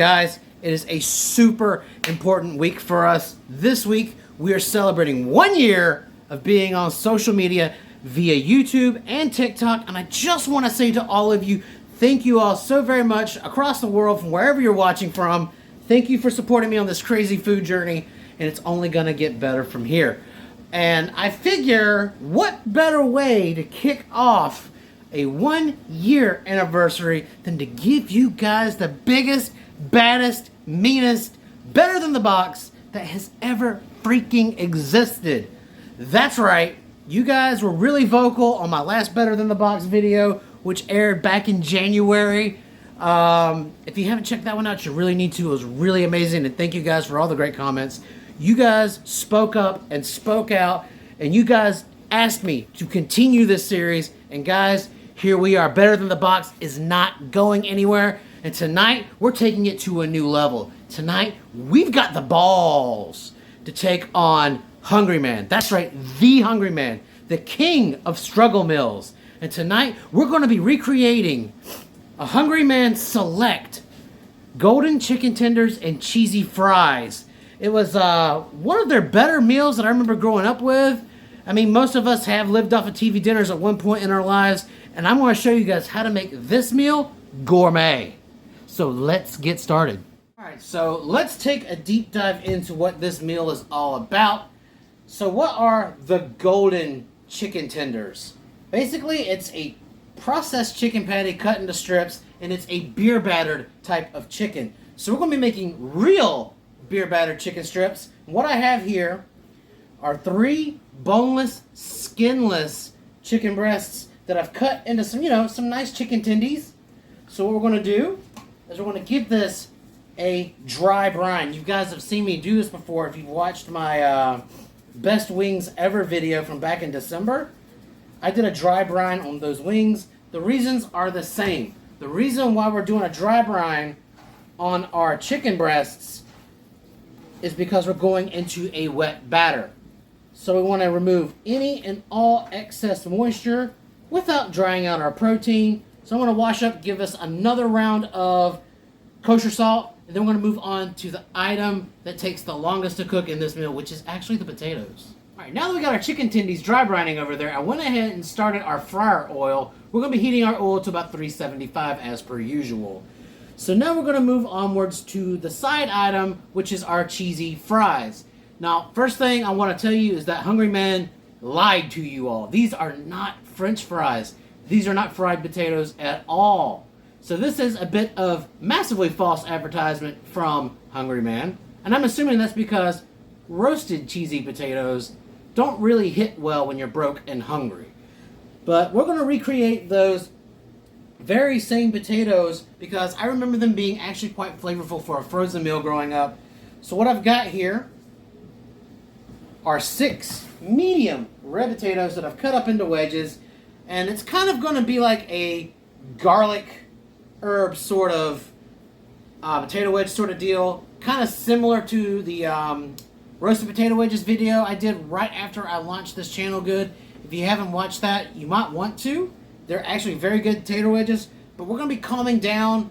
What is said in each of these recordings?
Guys, it is a super important week for us. This week, we are celebrating 1 year of being on social media via YouTube and TikTok. And I just want to say to all of you, thank you all so very much across the world from wherever you're watching from. Thank you for supporting me on this crazy food journey. And it's only going to get better from here. And I figure, what better way to kick off a 1 year anniversary than to give you guys the biggest, baddest, meanest, better than the box that has ever freaking existed. That's right. You guys were really vocal on my last Better Than the Box video, which aired back in January. If you haven't checked that one out, you really need to. It was really amazing, and thank you guys for all the great comments. You guys spoke up and spoke out, and you guys asked me to continue this series, and guys, here we are. Better Than the Box is not going anywhere, and tonight, we're taking it to a new level. Tonight, we've got the balls to take on Hungryman. That's right, the Hungryman, the king of struggle meals. And tonight, we're going to be recreating a Hungryman Select golden chicken tenders and cheesy fries. It was one of their better meals that I remember growing up with. I mean, most of us have lived off of TV dinners at one point in our lives, and I'm going to show you guys how to make this meal gourmet. So let's get started. All right, so let's take a deep dive into what this meal is all about. So what are the golden chicken tenders? Basically, it's a processed chicken patty cut into strips, and it's a beer battered type of chicken. So we're going to be making real beer battered chicken strips. What I have here are 3 boneless, skinless chicken breasts that I've cut into some nice chicken tendies. So what we're going to do is we're going to give this a dry brine. You guys have seen me do this before if you've watched my best wings ever video from back in December. I did a dry brine on those wings. The reasons are the same. The reason why we're doing a dry brine on our chicken breasts is because we're going into a wet batter. So we want to remove any and all excess moisture without drying out our protein. So I'm going to wash up, give us another round of kosher salt, and then we're going to move on to the item that takes the longest to cook in this meal, which is actually the potatoes. All right, now that we got our chicken tendies dry brining over there, I went ahead and started our fryer oil. We're going to be heating our oil to about 375 as per usual. So now we're going to move onwards to the side item, which is our cheesy fries. Now, first thing I want to tell you is that Hungryman lied to you all. These are not French fries. These are not fried potatoes at all. So this is a bit of massively false advertisement from Hungryman. And I'm assuming that's because roasted cheesy potatoes don't really hit well when you're broke and hungry. But we're going to recreate those very same potatoes because I remember them being actually quite flavorful for a frozen meal growing up. So what I've got here are 6 medium red potatoes that I've cut up into wedges. And it's kind of going to be like a garlic herb sort of potato wedge sort of deal. Kind of similar to the roasted potato wedges video I did right after I launched this channel good. If you haven't watched that, you might want to. They're actually very good potato wedges. But we're going to be calming down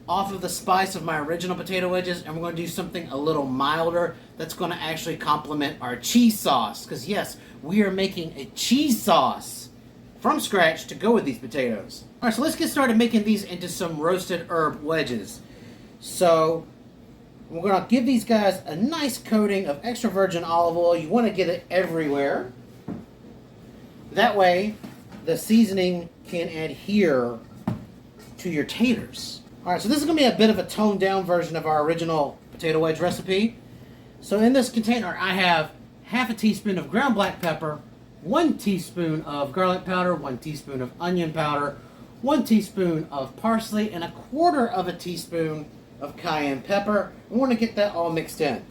off of the spice of my original potato wedges, and we're going to do something a little milder that's going to actually complement our cheese sauce. Because yes, we are making a cheese sauce from scratch to go with these potatoes. Alright, so let's get started making these into some roasted herb wedges. So we're going to give these guys a nice coating of extra virgin olive oil. You want to get it everywhere. That way, the seasoning can adhere to your taters. Alright, so this is going to be a bit of a toned down version of our original potato wedge recipe. So in this container, I have half a teaspoon of ground black pepper, 1 teaspoon of garlic powder, 1 teaspoon of onion powder, 1 teaspoon of parsley, and 1/4 teaspoon of cayenne pepper. We want to get that all mixed in.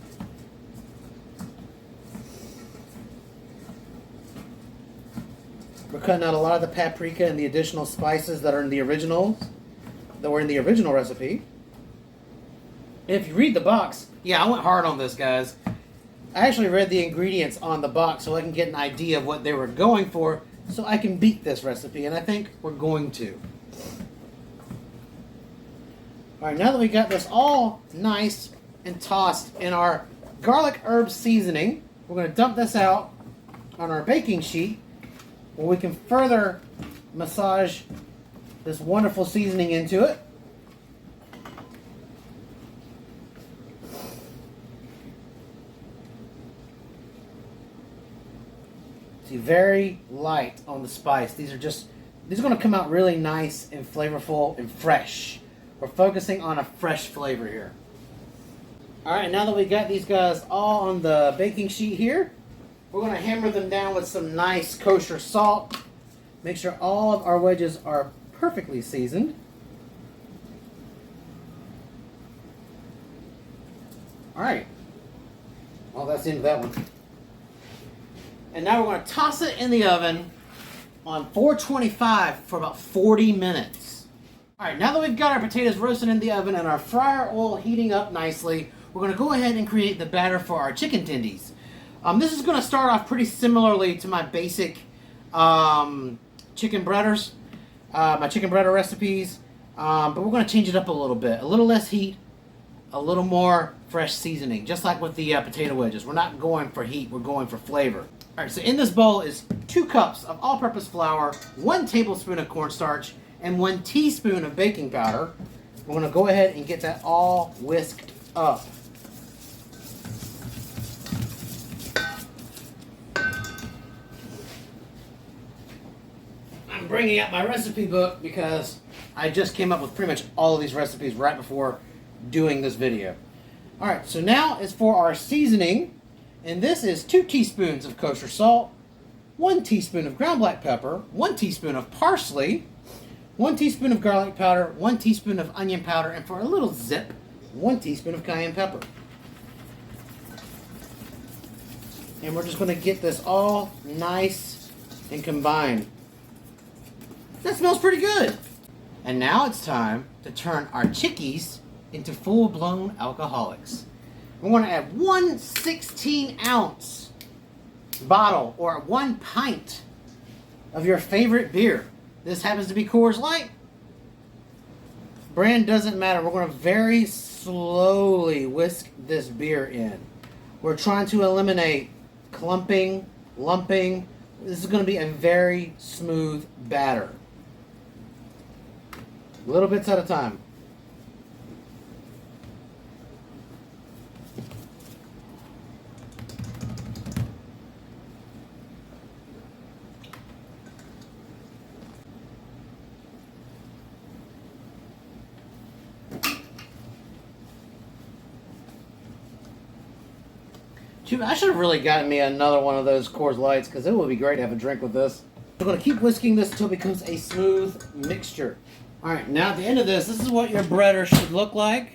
We're cutting out a lot of the paprika and the additional spices that are in the original recipe. And if you read the box, yeah, I went hard on this, guys. I actually read the ingredients on the box so I can get an idea of what they were going for so I can beat this recipe, and I think we're going to. All right, now that we got this all nice and tossed in our garlic herb seasoning, we're going to dump this out on our baking sheet where we can further massage this wonderful seasoning into it. See, very light on the spice. These are going to come out really nice and flavorful and fresh. We're focusing on a fresh flavor here. All right, now that we got these guys all on the baking sheet here, we're going to hammer them down with some nice kosher salt. Make sure all of our wedges are perfectly seasoned. All right. Well, that's the end of that one. And now we're going to toss it in the oven on 425 for about 40 minutes. All right, now that we've got our potatoes roasted in the oven and our fryer oil heating up nicely, we're going to go ahead and create the batter for our chicken tendies. This is going to start off pretty similarly to my basic chicken breaders, my chicken breader recipes, but we're going to change it up a little bit. A little less heat, a little more fresh seasoning, just like with the potato wedges. We're not going for heat, we're going for flavor. All right, so in this bowl is 2 cups of all-purpose flour, 1 tablespoon of cornstarch, and 1 teaspoon of baking powder. We're going to go ahead and get that all whisked up. I'm bringing out my recipe book because I just came up with pretty much all of these recipes right before doing this video. All right, so now is for our seasoning, and this is 2 teaspoons of kosher salt, 1 teaspoon of ground black pepper, 1 teaspoon of parsley, 1 teaspoon of garlic powder, 1 teaspoon of onion powder, and for a little zip, 1 teaspoon of cayenne pepper. And we're just going to get this all nice and combined. That smells pretty good. And now it's time to turn our chickies into full-blown alcoholics. We're going to add 1 16-ounce bottle or 1 pint of your favorite beer. This happens to be Coors Light. Brand doesn't matter. We're going to very slowly whisk this beer in. We're trying to eliminate clumping, lumping. This is going to be a very smooth batter. Little bits at a time. I should have really gotten me another one of those Coors Lights because it would be great to have a drink with this. We're going to keep whisking this until it becomes a smooth mixture. Alright, now at the end of this is what your breader should look like.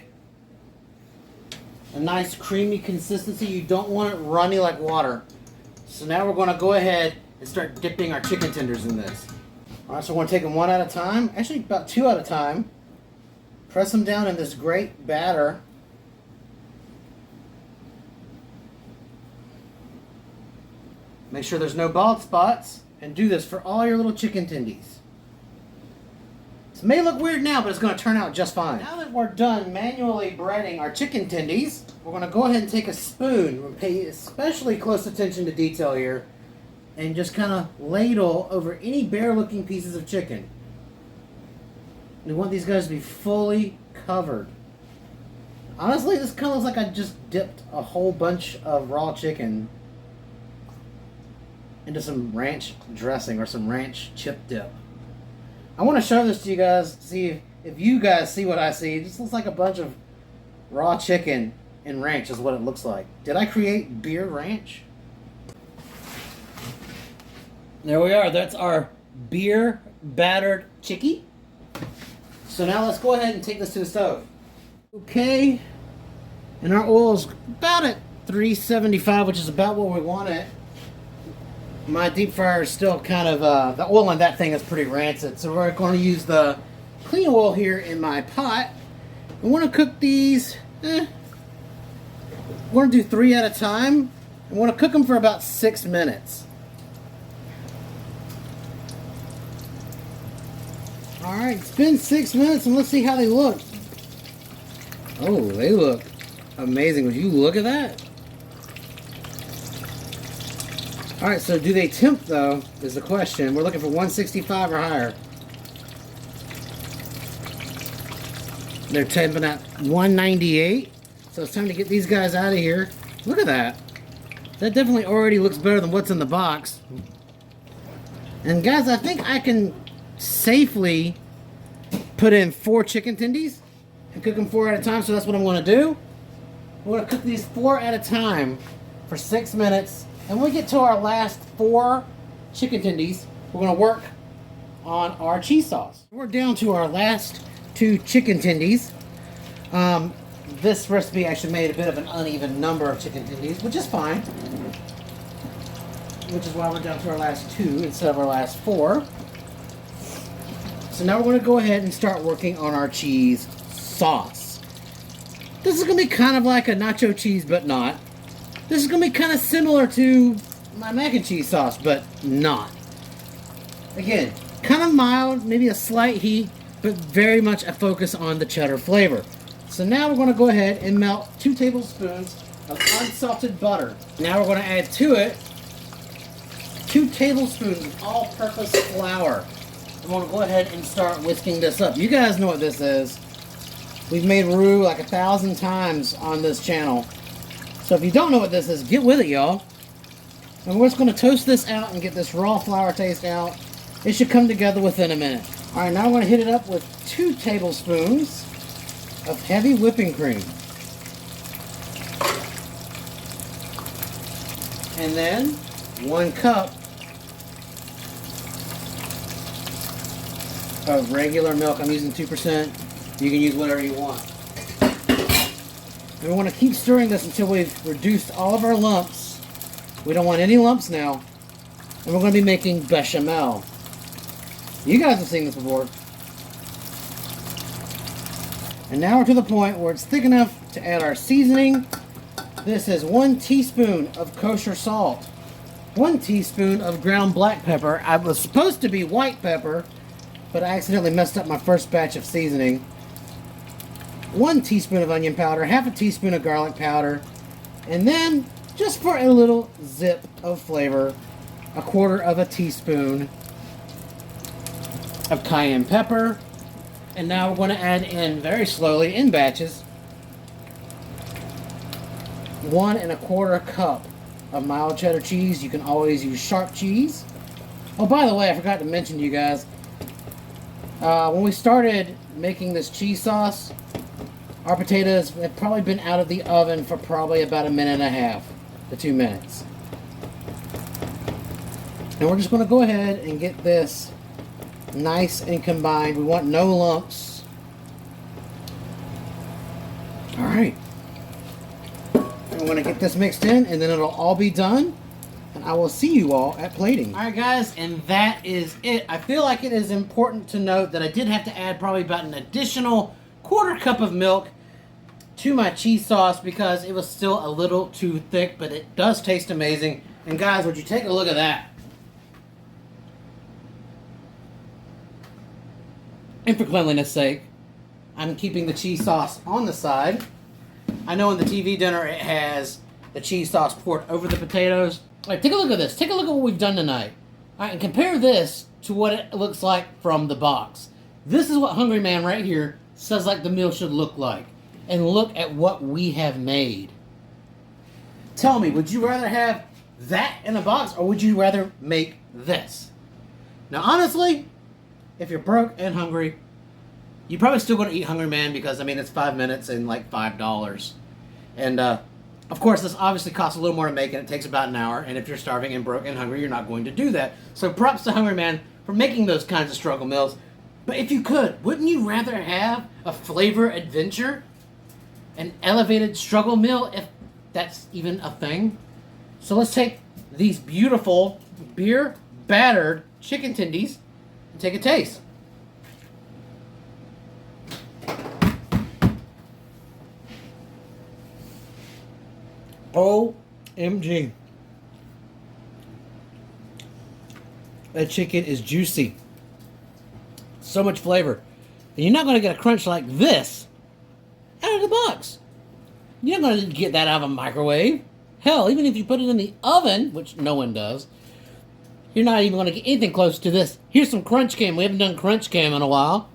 A nice creamy consistency. You don't want it runny like water. So now we're going to go ahead and start dipping our chicken tenders in this. Alright, so we're going to take them one at a time. Actually, about 2 at a time. Press them down in this great batter. Make sure there's no bald spots, and do this for all your little chicken tendies. This may look weird now, but it's going to turn out just fine. Now that we're done manually breading our chicken tendies, we're going to go ahead and take a spoon. We're going to pay especially close attention to detail here, and just kind of ladle over any bare-looking pieces of chicken. We want these guys to be fully covered. Honestly, this kind of looks like I just dipped a whole bunch of raw chicken into some ranch dressing or some ranch chip dip. I want to show this to you guys, see if you guys see what I see. It just looks like a bunch of raw chicken and ranch is what it looks like. Did I create beer ranch? There we are. That's our beer battered chickie. So now let's go ahead and take this to the stove. Okay. And our oil is about at 375, which is about what we want it. My deep fryer is still kind of, the oil in that thing is pretty rancid. So we're going to use the clean oil here in my pot. I want to cook these, we're going to do 3 at a time. I want to cook them for about 6 minutes. Alright, it's been 6 minutes and let's see how they look. Oh, they look amazing. Would you look at that? Alright, so do they tempt though, is the question. We're looking for 165 or higher. They're temping at 198. So it's time to get these guys out of here. Look at that. That definitely already looks better than what's in the box. And guys, I think I can safely put in 4 chicken tendies and cook them 4 at a time. So that's what I'm going to do. We're going to cook these 4 at a time for 6 minutes. And when we get to our last 4 chicken tendies, we're going to work on our cheese sauce. We're down to our last 2 chicken tendies. This recipe actually made a bit of an uneven number of chicken tendies, which is fine. Which is why we're down to our last 2 instead of our last 4. So now we're going to go ahead and start working on our cheese sauce. This is going to be kind of like a nacho cheese, but not. This is going to be kind of similar to my mac and cheese sauce, but not. Again, kind of mild, maybe a slight heat, but very much a focus on the cheddar flavor. So now we're going to go ahead and melt 2 tablespoons of unsalted butter. Now we're going to add to it 2 tablespoons of all-purpose flour. I'm going to go ahead and start whisking this up. You guys know what this is. We've made roux like 1,000 times on this channel. So if you don't know what this is, get with it, y'all. And we're just going to toast this out and get this raw flour taste out. It should come together within a minute. Alright, now I'm going to hit it up with 2 tablespoons of heavy whipping cream. And then 1 cup of regular milk. I'm using 2%. You can use whatever you want. And we want to keep stirring this until we've reduced all of our lumps. We don't want any lumps now. And we're going to be making bechamel. You guys have seen this before. And now we're to the point where it's thick enough to add our seasoning. This is 1 teaspoon of kosher salt, 1 teaspoon of ground black pepper. I was supposed to be white pepper, but I accidentally messed up my first batch of seasoning. 1 teaspoon of onion powder, half a teaspoon of garlic powder, and then, just for a little zip of flavor, 1/4 teaspoon of cayenne pepper. And now we're going to add in, very slowly, in batches, 1 1/4 cup of mild cheddar cheese. You can always use sharp cheese. Oh, by the way, I forgot to mention to you guys, when we started making this cheese sauce, our potatoes have probably been out of the oven for probably about 1.5 minutes to 2 minutes. And we're just going to go ahead and get this nice and combined. We want no lumps. Alright. I'm going to get this mixed in and then it'll all be done. And I will see you all at plating. Alright guys, and that is it. I feel like it is important to note that I did have to add probably about an additional 1/4 cup of milk to my cheese sauce because it was still a little too thick, but it does taste amazing. And guys, would you take a look at that? And for cleanliness sake, I'm keeping the cheese sauce on the side. I know in the TV dinner it has the cheese sauce poured over the potatoes. All right, take a look at this. Take a look at what we've done tonight. All right, and compare this to what it looks like from the box. This is what Hungry Man right here says like the meal should look like. And look at what we have made. Tell me, would you rather have that in a box or would you rather make this? Now, honestly, if you're broke and hungry, you're probably still going to eat Hungry Man because, I mean, it's 5 minutes and like $5. And, of course, this obviously costs a little more to make and it takes about an hour. And if you're starving and broke and hungry, you're not going to do that. So props to Hungry Man for making those kinds of struggle meals. But if you could, wouldn't you rather have a flavor adventure? An elevated struggle meal, if that's even a thing? So let's take these beautiful beer battered chicken tendies and take a taste. OMG. That chicken is juicy. So much flavor. And you're not going to get a crunch like this out of of the box. You're not going to get that out of a microwave. Hell, even if you put it in the oven, which no one does, you're not even going to get anything close to this. Here's some Crunch Cam. We haven't done Crunch Cam in a while.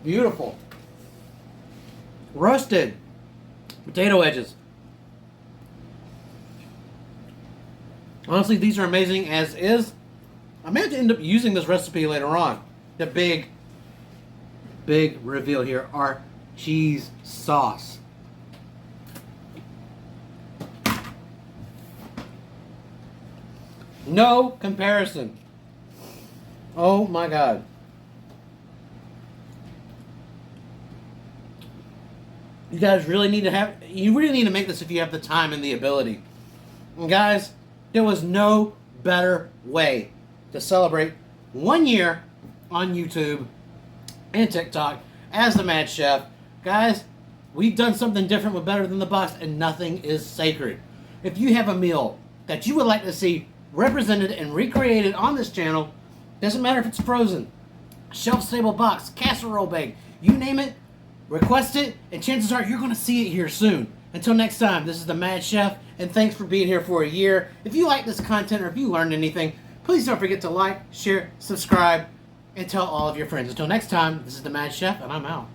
Beautiful. Roasted potato wedges. Honestly, these are amazing as is. I may have to end up using this recipe later on. The big reveal here, our cheese sauce. No comparison. Oh my God. You guys really need to make this if you have the time and the ability. And guys, there was no better way to celebrate 1 year on YouTube and TikTok as the Mad Chef. Guys, we've done something different with Better Than the Box, and nothing is sacred. If you have a meal that you would like to see represented and recreated on this channel, doesn't matter if it's frozen, shelf-stable box, casserole bake, you name it, request it, and chances are you're going to see it here soon. Until next time, this is the Mad Chef, and thanks for being here for a year. If you like this content or if you learned anything, please don't forget to like, share, subscribe, and tell all of your friends. Until next time, this is the Mad Chef, and I'm out.